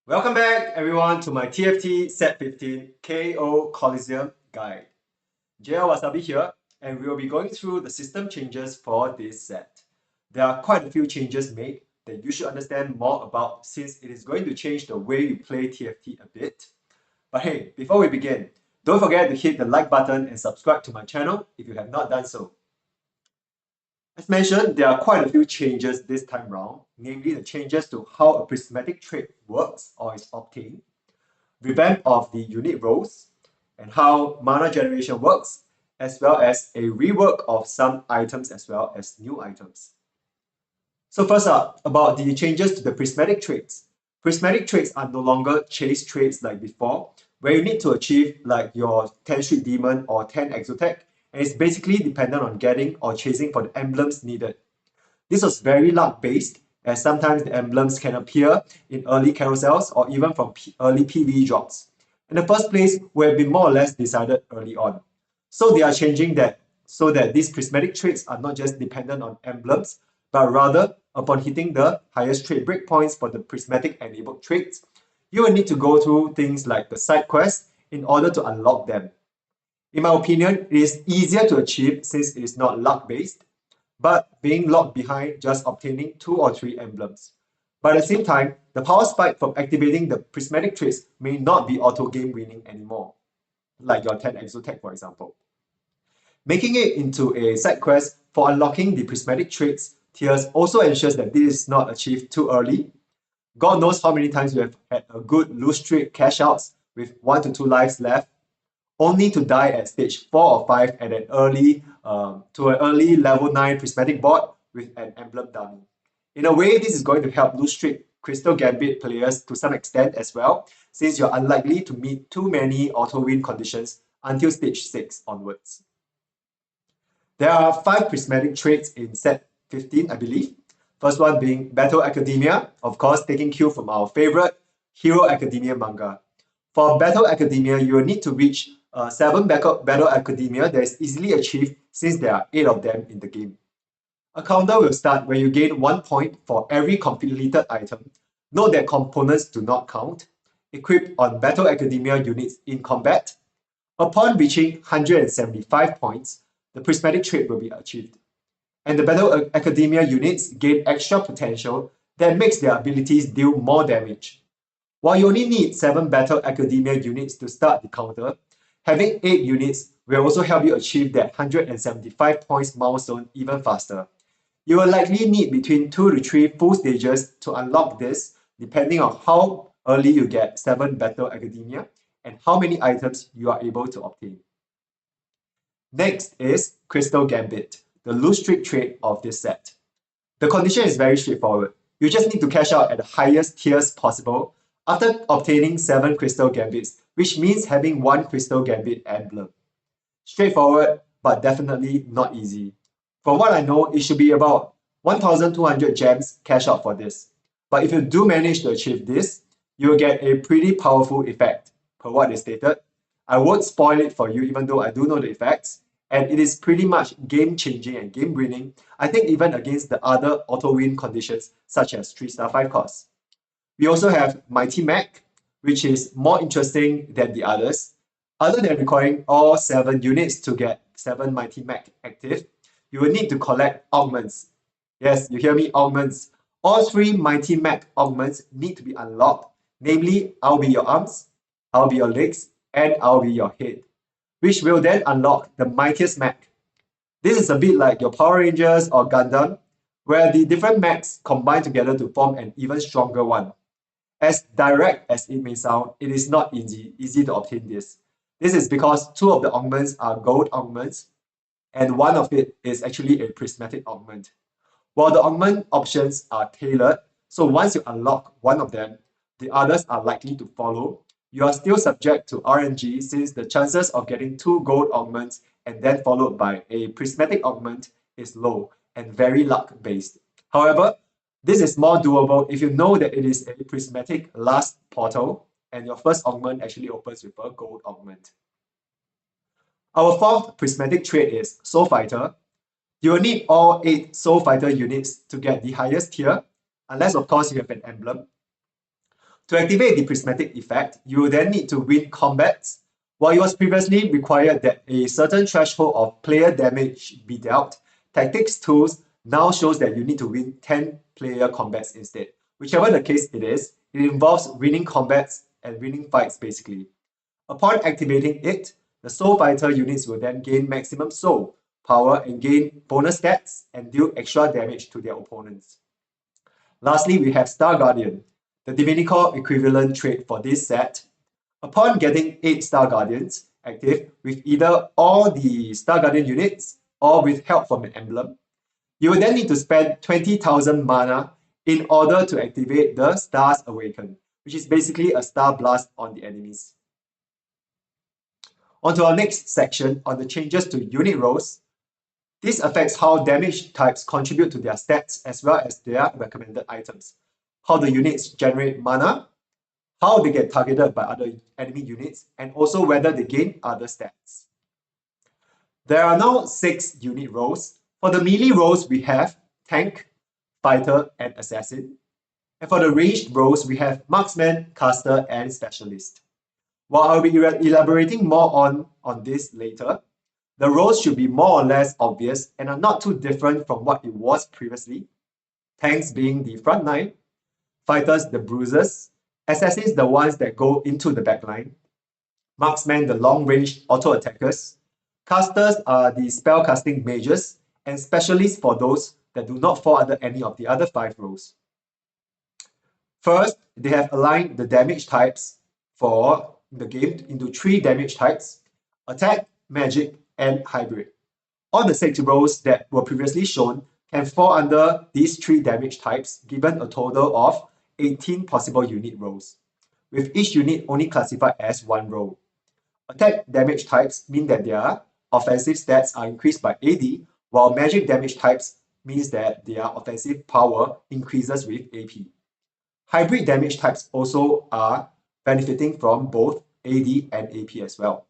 Welcome back everyone to my TFT Set 15 KO Coliseum guide. JL Wasabi here, and we will be going through the system changes for this set. There are quite a few changes made that you should understand more about since it is going to change the way you play TFT a bit. But hey, before we begin, don't forget to hit the like button and subscribe to my channel if you have not done so. As mentioned, there are quite a few changes this time round, namely the changes to how a prismatic trait works or is obtained, revamp of the unit roles, and how mana generation works, as well as a rework of some items as well as new items. So first up, about the changes to the prismatic traits. Prismatic traits are no longer chase traits like before, where you need to achieve like your 10 Street Demon or 10 Exotech, and it's basically dependent on getting or chasing for the emblems needed. This was very luck based, as sometimes the emblems can appear in early carousels or even from early PvE drops. In the first place, would have been more or less decided early on. So they are changing that so that these prismatic traits are not just dependent on emblems, but rather upon hitting the highest trait breakpoints for the prismatic enabled traits, you will need to go through things like the side quests in order to unlock them. In my opinion, it is easier to achieve since it is not luck based, but being locked behind just obtaining 2 or 3 emblems. But at the same time, the power spike from activating the prismatic traits may not be auto game winning anymore, like your 10 Exotech for example. Making it into a side quest for unlocking the prismatic traits tiers also ensures that this is not achieved too early. God knows how many times we have had a good loose streak cash outs with 1 to 2 lives left, only to die at stage 4 or 5 at an early level 9 prismatic board with an emblem dummy. In a way, this is going to help loose streak Crystal Gambit players to some extent as well, since you're unlikely to meet too many auto win conditions until stage 6 onwards. There are 5 prismatic traits in set 15, I believe. First one being Battle Academia, of course, taking cue from our favorite Hero Academia manga. For Battle Academia, you will need to reach 7 Battle Academia that is easily achieved since there are 8 of them in the game. A counter will start when you gain 1 point for every completed item. Note that components do not count. Equipped on Battle Academia units in combat. Upon reaching 175 points, the prismatic trait will be achieved. And the Battle Academia units gain extra potential that makes their abilities deal more damage. While you only need 7 Battle Academia units to start the counter, having 8 units will also help you achieve that 175 points milestone even faster. You will likely need between 2 to 3 full stages to unlock this, depending on how early you get 7 Battle Academia and how many items you are able to obtain. Next is Crystal Gambit, the loose streak trait of this set. The condition is very straightforward. You just need to cash out at the highest tiers possible after obtaining 7 Crystal Gambits, which means having 1 Crystal Gambit emblem. Straightforward, but definitely not easy. From what I know, it should be about 1,200 gems cash out for this. But if you do manage to achieve this, you will get a pretty powerful effect, per what is stated. I won't spoil it for you even though I do know the effects, and it is pretty much game-changing and game-winning, I think even against the other auto-win conditions such as 3-star 5 costs. We also have Mighty Mech, which is more interesting than the others. Other than requiring all 7 units to get 7 Mighty Mech active, you will need to collect augments. Yes, you hear me, augments. All 3 Mighty Mech augments need to be unlocked, namely, I'll be your arms, I'll be your legs, and I'll be your head, which will then unlock the mightiest mech. This is a bit like your Power Rangers or Gundam, where the different mechs combine together to form an even stronger one. As direct as it may sound, it is not easy to obtain this. This is because 2 of the augments are gold augments, and 1 of it is actually a prismatic augment. While the augment options are tailored, so once you unlock 1 of them, the others are likely to follow. You are still subject to RNG since the chances of getting 2 gold augments and then followed by a prismatic augment is low and very luck based. However, this is more doable if you know that it is a prismatic last portal and your first augment actually opens with a gold augment. Our 4th prismatic trait is Soul Fighter. You will need all 8 Soul Fighter units to get the highest tier, unless of course you have an emblem. To activate the prismatic effect, you will then need to win combats. While it was previously required that a certain threshold of player damage be dealt, Tactics Tools now shows that you need to win 10 player combats instead. Whichever the case it is, it involves winning combats and winning fights basically. Upon activating it, the Soul Fighter units will then gain maximum soul power and gain bonus stats and deal extra damage to their opponents. Lastly, we have Star Guardian, the Divinicore equivalent trait for this set. Upon getting 8 Star Guardians active with either all the Star Guardian units or with help from an emblem, you will then need to spend 20,000 mana in order to activate the Stars Awaken, which is basically a Star Blast on the enemies. On to our next section on the changes to unit roles. This affects how damage types contribute to their stats as well as their recommended items, how the units generate mana, how they get targeted by other enemy units, and also whether they gain other stats. There are now 6 unit roles. For the melee roles, we have Tank, Fighter, and Assassin. And for the ranged roles, we have Marksman, Caster, and Specialist. While I'll be elaborating more on this later, the roles should be more or less obvious and are not too different from what it was previously. Tanks being the front line, Fighters the bruisers, Assassins the ones that go into the backline, Marksmen the long-range auto-attackers, Casters are the spell-casting mages, and Specialists for those that do not fall under any of the other 5 roles. First, they have aligned the damage types for the game into 3 damage types: Attack, Magic, and Hybrid. All the 6 roles that were previously shown can fall under these 3 damage types, given a total of 18 possible unit roles, with each unit only classified as 1 role. Attack damage types mean that their offensive stats are increased by AD, while magic damage types means that their offensive power increases with AP. Hybrid damage types also are benefiting from both AD and AP as well.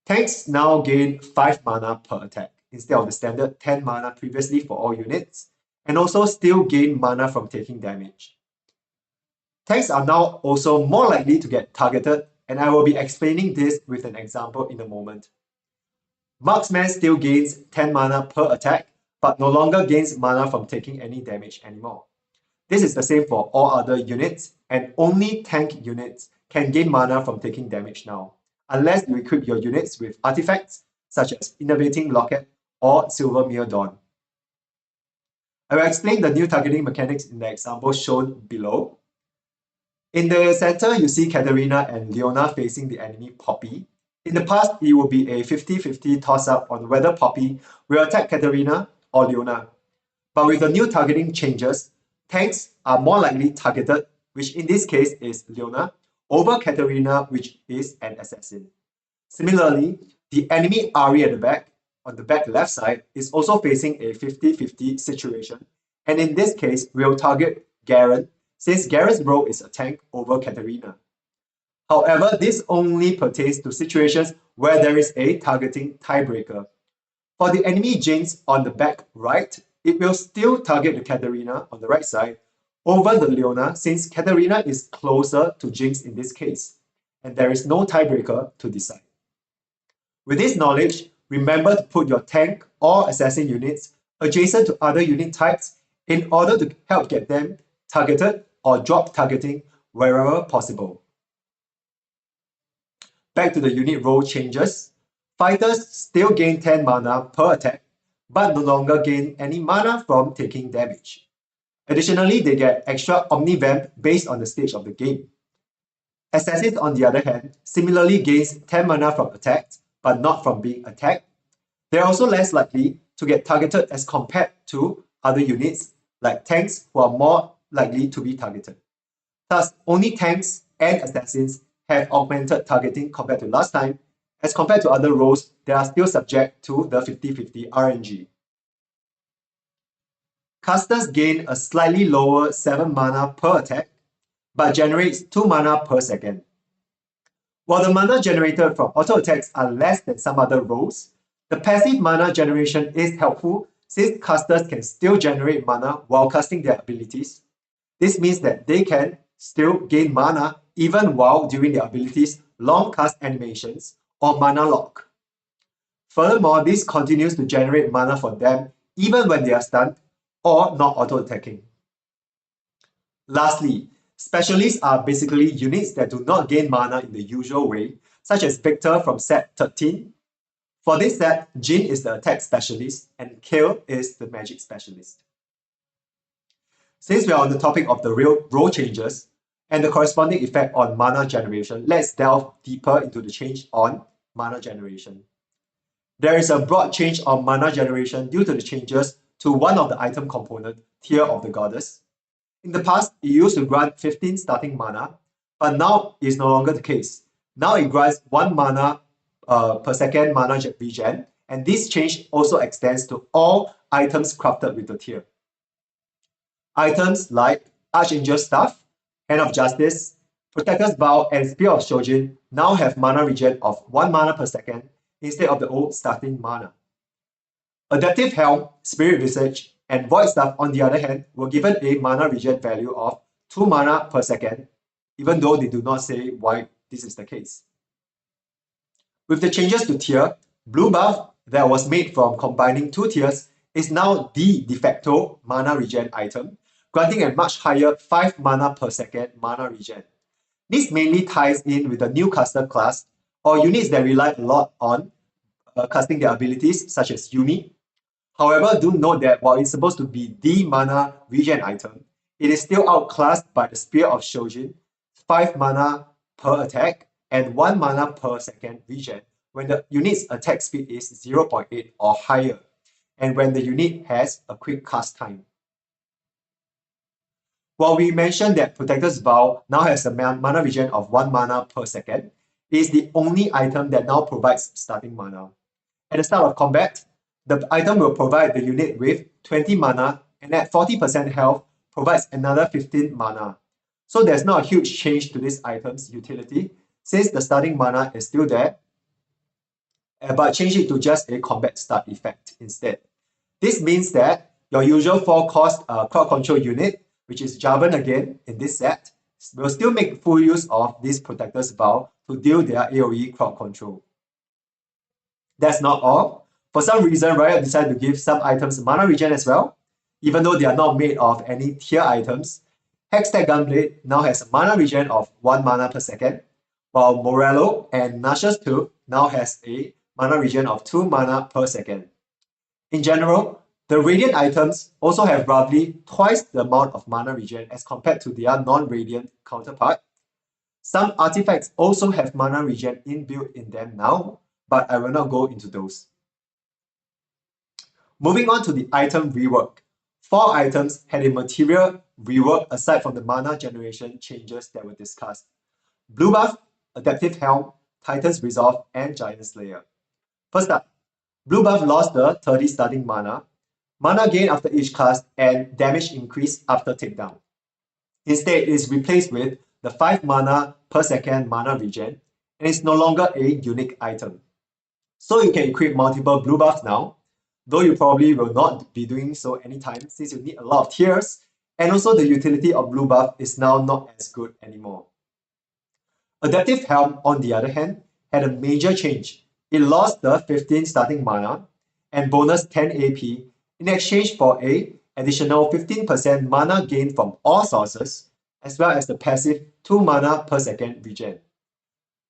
Tanks now gain 5 mana per attack instead of the standard 10 mana previously for all units, and also still gain mana from taking damage. Tanks are now also more likely to get targeted, and I will be explaining this with an example in a moment. Marksman still gains 10 mana per attack, but no longer gains mana from taking any damage anymore. This is the same for all other units, and only tank units can gain mana from taking damage now, unless you equip your units with artifacts such as Innovating Locket or Silvermere Dawn. I will explain the new targeting mechanics in the example shown below. In the center, you see Katarina and Leona facing the enemy Poppy. In the past, it will be a 50-50 toss-up on whether Poppy will attack Katarina or Leona. But with the new targeting changes, tanks are more likely targeted, which in this case is Leona, over Katarina, which is an assassin. Similarly, the enemy Ahri at the back, on the back left side, is also facing a 50-50 situation, and in this case, will target Garen, since Garen's role is a tank over Katarina. However, this only pertains to situations where there is a targeting tiebreaker. For the enemy Jinx on the back right, it will still target the Katarina on the right side over the Leona, since Katarina is closer to Jinx in this case, and there is no tiebreaker to decide. With this knowledge, remember to put your tank or assassin units adjacent to other unit types in order to help get them targeted or drop targeting wherever possible. Back to the unit role changes. Fighters still gain 10 mana per attack, but no longer gain any mana from taking damage. Additionally, they get extra Omnivamp based on the stage of the game. Assassins, on the other hand, similarly gains 10 mana from attacks, but not from being attacked. They are also less likely to get targeted as compared to other units, like tanks, who are more likely to be targeted. Thus, only tanks and assassins have augmented targeting compared to last time, as compared to other roles that are still subject to the 50-50 RNG. Casters gain a slightly lower 7 mana per attack, but generates 2 mana per second. While the mana generated from auto attacks are less than some other roles, the passive mana generation is helpful since casters can still generate mana while casting their abilities. This means that they can still gain mana even while doing their abilities long cast animations or mana lock. Furthermore, this continues to generate mana for them even when they are stunned or not auto-attacking. Lastly, specialists are basically units that do not gain mana in the usual way, such as Victor from set 13. For this set, Jin is the attack specialist and Kale is the magic specialist. Since we are on the topic of the real role changes and the corresponding effect on mana generation, let's delve deeper into the change on mana generation. There is a broad change on mana generation due to the changes to one of the item component, Tear of the Goddess. In the past, it used to grant 15 starting mana, but now it's no longer the case. Now it grants 1 mana per second mana regen, and this change also extends to all items crafted with the tier. Items like Archangel Staff, Hand of Justice, Protector's Vow, and Spear of Shojin now have mana regen of 1 mana per second instead of the old starting mana. Adaptive Helm, Spirit Visage, and Void Staff, on the other hand, were given a mana regen value of 2 mana per second, even though they do not say why this is the case. With the changes to tier, blue buff that was made from combining 2 tiers is now the de facto mana regen item, granting a much higher 5 mana per second mana regen. This mainly ties in with the new caster class or units that rely a lot on casting their abilities, such as Yumi. However, do note that while it's supposed to be the mana regen item, it is still outclassed by the Spear of Shojin, 5 mana per attack and 1 mana per second regen when the unit's attack speed is 0.8 or higher, and when the unit has a quick cast time. While we mentioned that Protector's Vow now has a mana regen of 1 mana per second, it is the only item that now provides starting mana. At the start of combat, the item will provide the unit with 20 mana, and at 40% health provides another 15 mana. So there's not a huge change to this item's utility since the starting mana is still there, but change it to just a combat start effect instead. This means that your usual 4-cost crowd control unit, which is Jarvan again in this set, will still make full use of this Protector's Vow to deal their AoE crowd control. That's not all. For some reason, Riot decided to give some items mana regen as well, even though they are not made of any tier items. Hextech Gunblade now has a mana regen of 1 mana per second, while Morello and Nashor's Tooth now has a mana regen of 2 mana per second. In general, the Radiant items also have roughly twice the amount of mana regen as compared to their non-Radiant counterpart. Some artifacts also have mana regen inbuilt in them now, but I will not go into those. Moving on to the item rework. 4 items had a material rework aside from the mana generation changes that were discussed. Blue buff, Adaptive Helm, Titan's Resolve, and Giant Slayer. First up, blue buff lost the 30 starting mana gain after each cast, and damage increase after takedown. Instead, it is replaced with the 5 mana per second mana regen, and is no longer a unique item. So you can equip multiple blue buffs now, though you probably will not be doing so anytime since you need a lot of tiers, and also the utility of blue buff is now not as good anymore. Adaptive Helm, on the other hand, had a major change. It lost the 15 starting mana and bonus 10 AP in exchange for a additional 15% mana gain from all sources, as well as the passive 2 mana per second regen.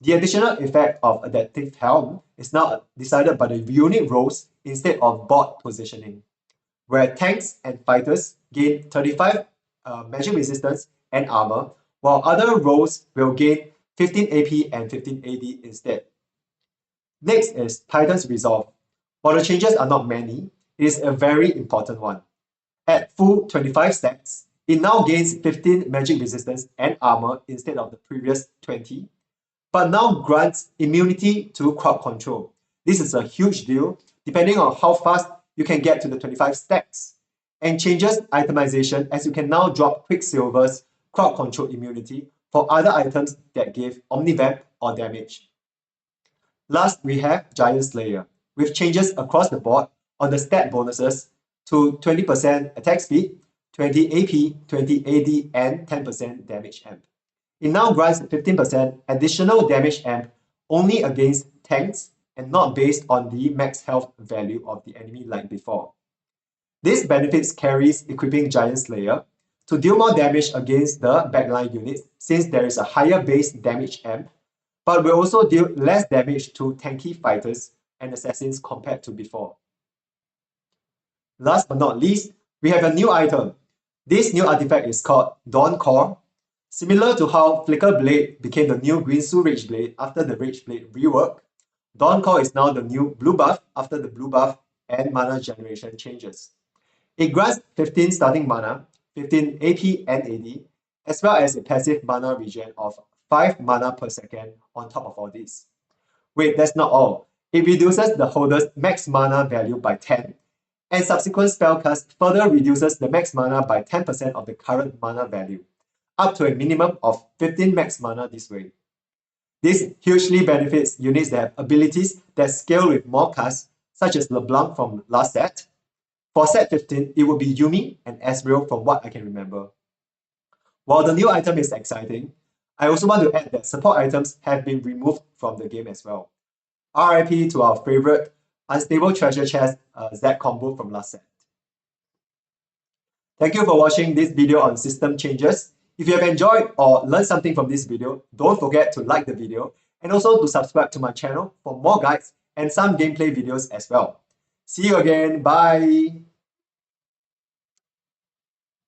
The additional effect of Adaptive Helm is now decided by the unit roles instead of board positioning, where tanks and fighters gain 35 magic resistance and armor, while other roles will gain 15 AP and 15 AD instead. Next is Titan's Resolve. While the changes are not many, it is a very important one. At full 25 stacks, it now gains 15 magic resistance and armor instead of the previous 20, but now grants immunity to crowd control. This is a huge deal depending on how fast you can get to the 25 stacks, and changes itemization as you can now drop Quicksilver's crowd control immunity for other items that give Omnivamp or damage. Last, we have Giant Slayer, with changes across the board on the stat bonuses to 20% attack speed, 20 AP, 20 AD, and 10% damage amp. It now grants 15% additional damage amp only against tanks and not based on the max health value of the enemy like before. This benefits carries equipping Giant Slayer to deal more damage against the backline units since there is a higher base damage amp, but will also deal less damage to tanky fighters and assassins compared to before. Last but not least, we have a new item. This new artifact is called Dawn Core. Similar to how Flicker Blade became the new Green-Su Rage Blade after the Rage Blade rework, Dawn Core is now the new blue buff after the blue buff and mana generation changes. It grants 15 starting mana, 15 AP and AD, as well as a passive mana regen of 5 mana per second on top of all this. Wait, that's not all. It reduces the holder's max mana value by 10, and subsequent spellcast further reduces the max mana by 10% of the current mana value, up to a minimum of 15 max mana this way. This hugely benefits units that have abilities that scale with more casts, such as LeBlanc from last set. For set 15, it would be Yuumi and Ezreal from what I can remember. While the new item is exciting, I also want to add that support items have been removed from the game as well. RIP to our favorite Unstable Treasure Chest Z combo from last set. Thank you for watching this video on system changes. If you have enjoyed or learned something from this video, don't forget to like the video and also to subscribe to my channel for more guides and some gameplay videos as well. See you again. Bye.